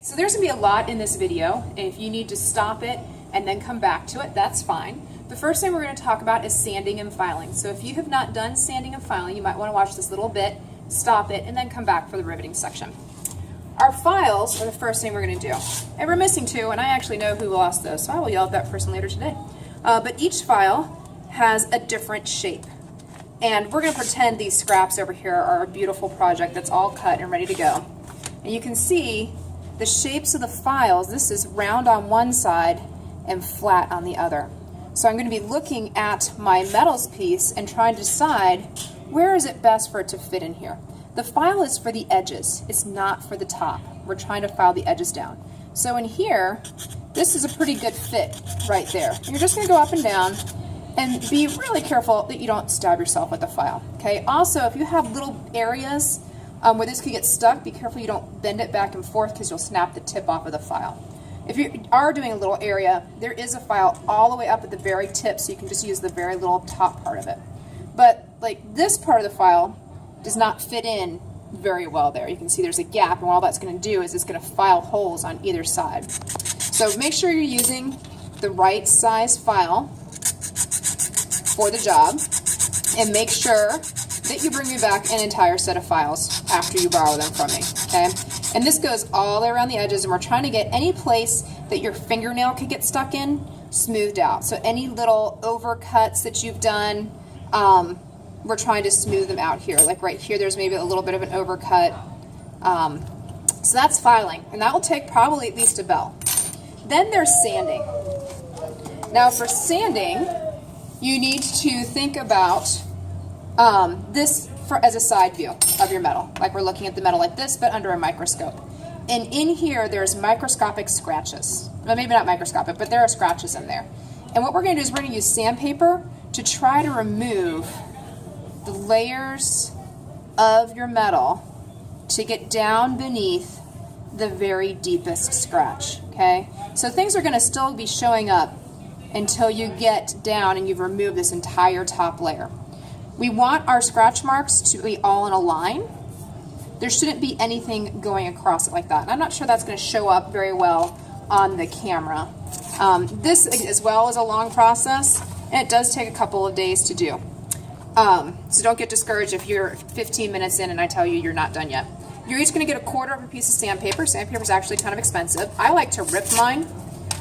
So there's going to be a lot in this video, and if you need to stop it and then come back to it, that's fine. The first thing we're going to talk about is sanding and filing. So if you have not done sanding and filing, you might want to watch this little bit, stop it, and then come back for the riveting section. Our files are the first thing we're going to do. And we're missing two, and I actually know who lost those, so I will yell at that person later today. But each file has a different shape. And we're going to pretend these scraps over here are a beautiful project that's all cut and ready to go. And you can see the shapes of the files. This is round on one side and flat on the other. So I'm going to be looking at my metals piece and trying to decide where is it best for it to fit in here. The file is for the edges, it's not for the top. We're trying to file the edges down. So in here, this is a pretty good fit right there. You're just going to go up and down and be really careful that you don't stab yourself with the file. Okay. Also, if you have little areas where this could get stuck, be careful you don't bend it back and forth because you'll snap the tip off of the file. If you are doing a little area, there is a file all the way up at the very tip, so you can just use the very little top part of it. But like this part of the file does not fit in very well there. You can see there's a gap, and all that's going to do is it's going to file holes on either side. So make sure you're using the right size file for the job, and make sure that you bring me back an entire set of files after you borrow them from me, okay? And this goes all the way around the edges, and we're trying to get any place that your fingernail could get stuck in smoothed out. So any little overcuts that you've done, we're trying to smooth them out here. Like right here, there's maybe a little bit of an overcut. So that's filing, and that will take probably at least a bell. Then there's sanding. Now for sanding, you need to think about this as a side view of your metal. Like we're looking at the metal like this, but under a microscope. And in here, there's microscopic scratches. Well, maybe not microscopic, but there are scratches in there. And what we're going to do is we're going to use sandpaper to try to remove the layers of your metal to get down beneath the very deepest scratch, okay? So things are going to still be showing up until you get down and you've removed this entire top layer. We want our scratch marks to be all in a line. There shouldn't be anything going across it like that. And I'm not sure that's going to show up very well on the camera. This as well is a long process, and it does take a couple of days to do. So don't get discouraged if you're 15 minutes in and I tell you you're not done yet. You're each going to get a quarter of a piece of sandpaper. Sandpaper is actually kind of expensive. I like to rip mine.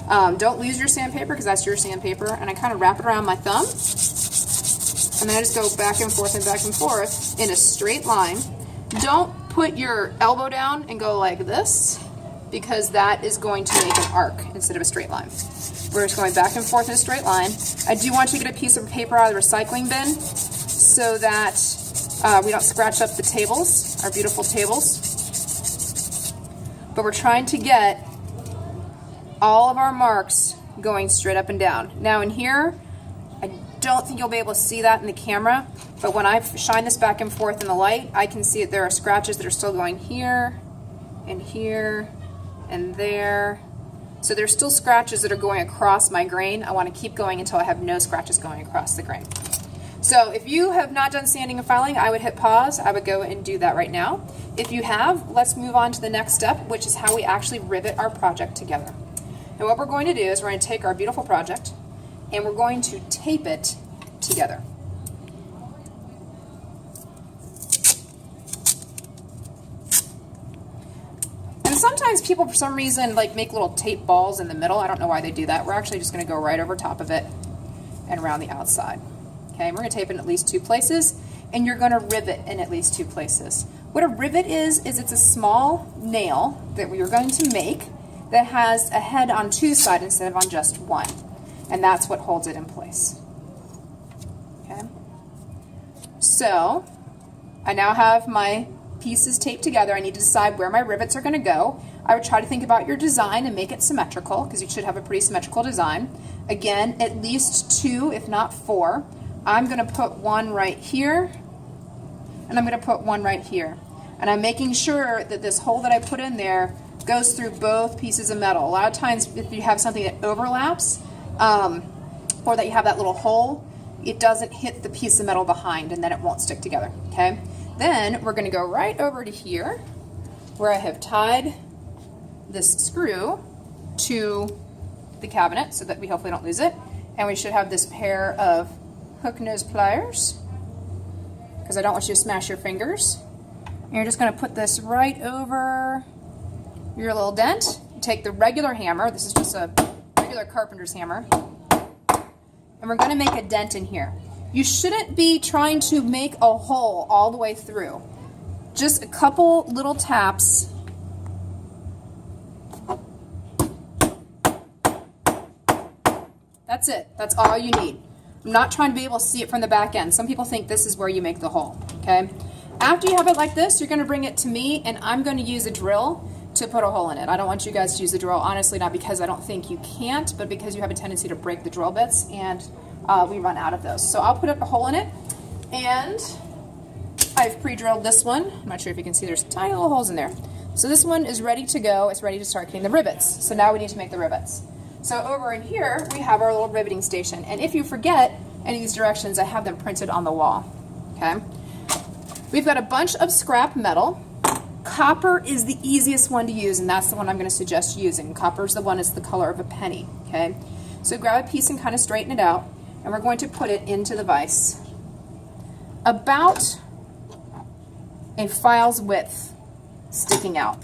Don't lose your sandpaper because that's your sandpaper. And I kind of wrap it around my thumb. And then I just go back and forth in a straight line. Don't put your elbow down and go like this, because that is going to make an arc instead of a straight line. We're just going back and forth in a straight line. I do want you to get a piece of paper out of the recycling bin so that we don't scratch up the tables, our beautiful tables. But we're trying to get all of our marks going straight up and down. Now in here, I don't think you'll be able to see that in the camera, but when I shine this back and forth in the light, I can see that there are scratches that are still going here and here and there. So there's still scratches that are going across my grain. I want to keep going until I have no scratches going across the grain. So if you have not done sanding and filing, I would hit pause. I would go and do that right now. If you have, let's move on to the next step, which is how we actually rivet our project together. And what we're going to do is we're going to take our beautiful project and we're going to tape it together. And sometimes people, for some reason, like make little tape balls in the middle. I don't know why they do that. We're actually just going to go right over top of it and around the outside. Okay, we're going to tape in at least 2 places, and you're going to rivet in at least 2 places. What a rivet is it's a small nail that we are going to make that has a head on 2 sides instead of on just 1. And that's what holds it in place. Okay. So I now have my pieces taped together. I need to decide where my rivets are going to go. I would try to think about your design and make it symmetrical, because you should have a pretty symmetrical design. Again, at least 2, if not 4. I'm going to put one right here, and I'm going to put one right here. And I'm making sure that this hole that I put in there goes through both pieces of metal. A lot of times if you have something that overlaps, or that you have that little hole, it doesn't hit the piece of metal behind, and then it won't stick together, okay? Then we're going to go right over to here where I have tied this screw to the cabinet so that we hopefully don't lose it. And we should have this pair of hook nose pliers, because I don't want you to smash your fingers. And you're just going to put this right over your little dent. Take the regular hammer, this is just a regular carpenter's hammer, and we're going to make a dent in here. You shouldn't be trying to make a hole all the way through. Just a couple little taps. That's it. That's all you need. I'm not trying to be able to see it from the back end. Some people think this is where you make the hole, okay? After you have it like this, you're going to bring it to me, and I'm going to use a drill to put a hole in it. I don't want you guys to use the drill, honestly, not because I don't think you can't, but because you have a tendency to break the drill bits, and we run out of those. So I'll put up a hole in it, and I've pre-drilled this one. I'm not sure if you can see, there's tiny little holes in there. So this one is ready to go. It's ready to start getting the rivets. So now we need to make the rivets. So over in here, we have our little riveting station. And if you forget any of these directions, I have them printed on the wall, okay? We've got a bunch of scrap metal. Copper is the easiest one to use, and that's the one I'm going to suggest using. Copper is the one that's the color of a penny, okay? So grab a piece and kind of straighten it out, and we're going to put it into the vise. About a file's width sticking out,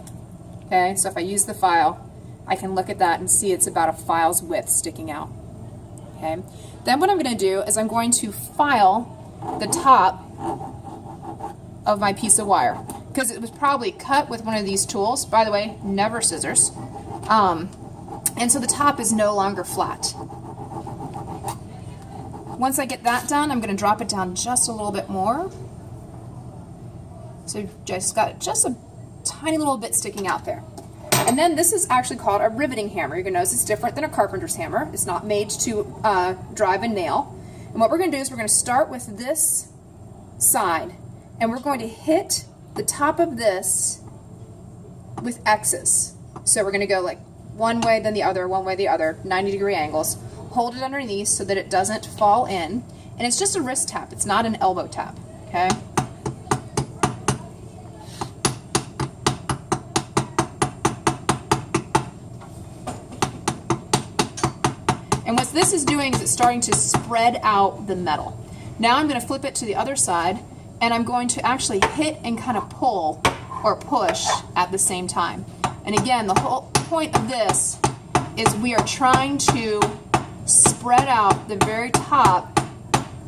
okay? So if I use the file, I can look at that and see it's about a file's width sticking out, okay? Then what I'm going to do is I'm going to file the top of my piece of wire, because it was probably cut with one of these tools. By the way, never scissors. And so the top is no longer flat. Once I get that done, I'm going to drop it down just a little bit more. So just got just a tiny little bit sticking out there. And then this is actually called a riveting hammer. You're going to notice it's different than a carpenter's hammer. It's not made to drive a nail. And what we're going to do is we're going to start with this side, and we're going to hit the top of this with X's. So we're going to go like one way, then the other, one way, the other, 90-degree angles. Hold it underneath so that it doesn't fall in. And it's just a wrist tap. It's not an elbow tap, okay? And what this is doing is it's starting to spread out the metal. Now I'm going to flip it to the other side, and I'm going to actually hit and kind of pull or push at the same time. And again, the whole point of this is we are trying to spread out the very top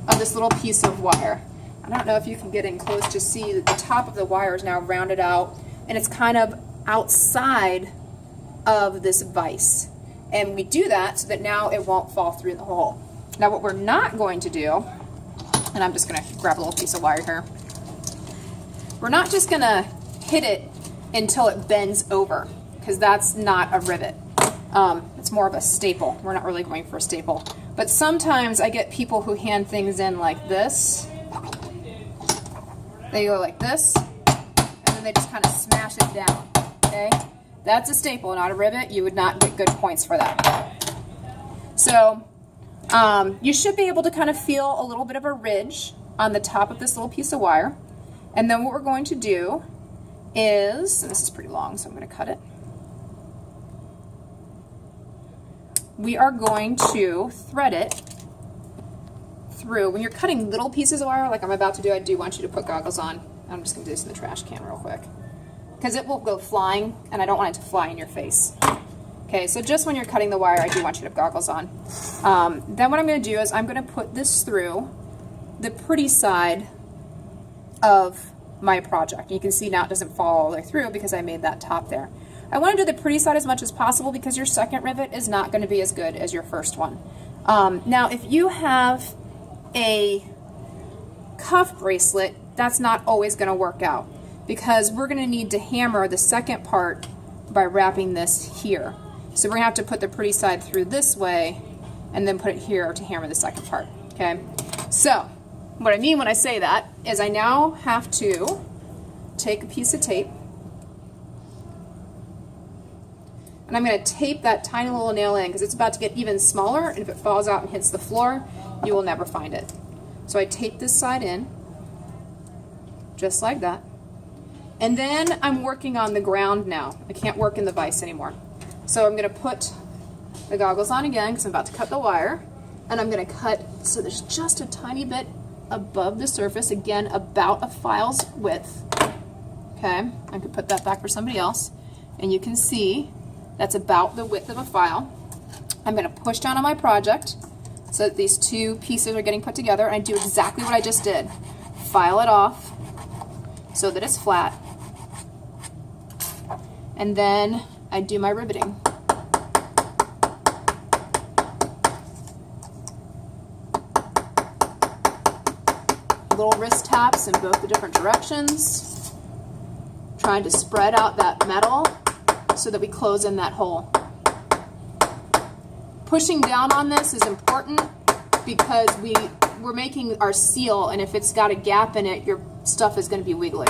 of this little piece of wire. I don't know if you can get in close to see that the top of the wire is now rounded out, and it's kind of outside of this vise. And we do that so that now it won't fall through the hole. Now what we're not going to do, and I'm just going to grab a little piece of wire here. We're not just going to hit it until it bends over, because that's not a rivet. It's more of a staple. We're not really going for a staple. But sometimes I get people who hand things in like this. They go like this, and then they just kind of smash it down, okay? That's a staple, not a rivet. You would not get good points for that. So you should be able to kind of feel a little bit of a ridge on the top of this little piece of wire. And then what we're going to do is, and this is pretty long, so I'm going to cut it. We are going to thread it through. When you're cutting little pieces of wire, like I'm about to do, I do want you to put goggles on. I'm just going to do this in the trash can real quick, because it will go flying, and I don't want it to fly in your face. Okay, so just when you're cutting the wire, I do want you to have goggles on. Then what I'm going to do is I'm going to put this through the pretty side of my project. You can see now it doesn't fall all the way through because I made that top there. I want to do the pretty side as much as possible because your second rivet is not going to be as good as your first one. Now, if you have a cuff bracelet, that's not always going to work out, because we're going to need to hammer the second part by wrapping this here. So we're going to have to put the pretty side through this way and then put it here to hammer the second part, okay? So what I mean when I say that is I now have to take a piece of tape, and I'm going to tape that tiny little nail in because it's about to get even smaller, and if it falls out and hits the floor, you will never find it. So I tape this side in, just like that. And then I'm working on the ground now. I can't work in the vise anymore. So I'm going to put the goggles on again because I'm about to cut the wire. And I'm going to cut so there's just a tiny bit above the surface, again, about a file's width. Okay, I could put that back for somebody else. And you can see that's about the width of a file. I'm going to push down on my project so that these two pieces are getting put together, and I do exactly what I just did. File it off so that it's flat, and then I do my riveting. Little wrist taps in both the different directions, trying to spread out that metal so that we close in that hole. Pushing down on this is important because we're making our seal, and if it's got a gap in it, your stuff is going to be wiggly.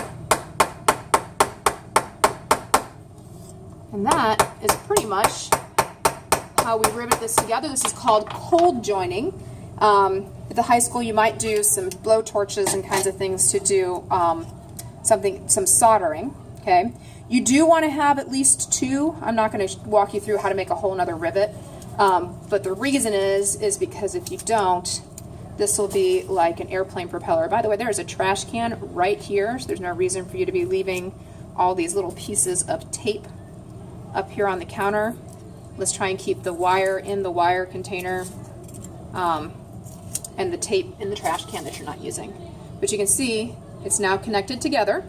And that is pretty much how we rivet this together. This is called cold joining. At the high school, you might do some blow torches and kinds of things to do some soldering. Okay, you do want to have at least two. I'm not going to walk you through how to make a whole nother rivet, but the reason is because if you don't, this will be like an airplane propeller. By the way, there is a trash can right here, so there's no reason for you to be leaving all these little pieces of tape up here on the counter. Let's try and keep the wire in the wire container and the tape in the trash can that you're not using. But you can see it's now connected together.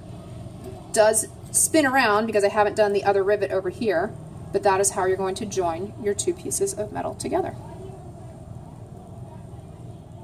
Does spin around because I haven't done the other rivet over here, but that is how you're going to join your two pieces of metal together.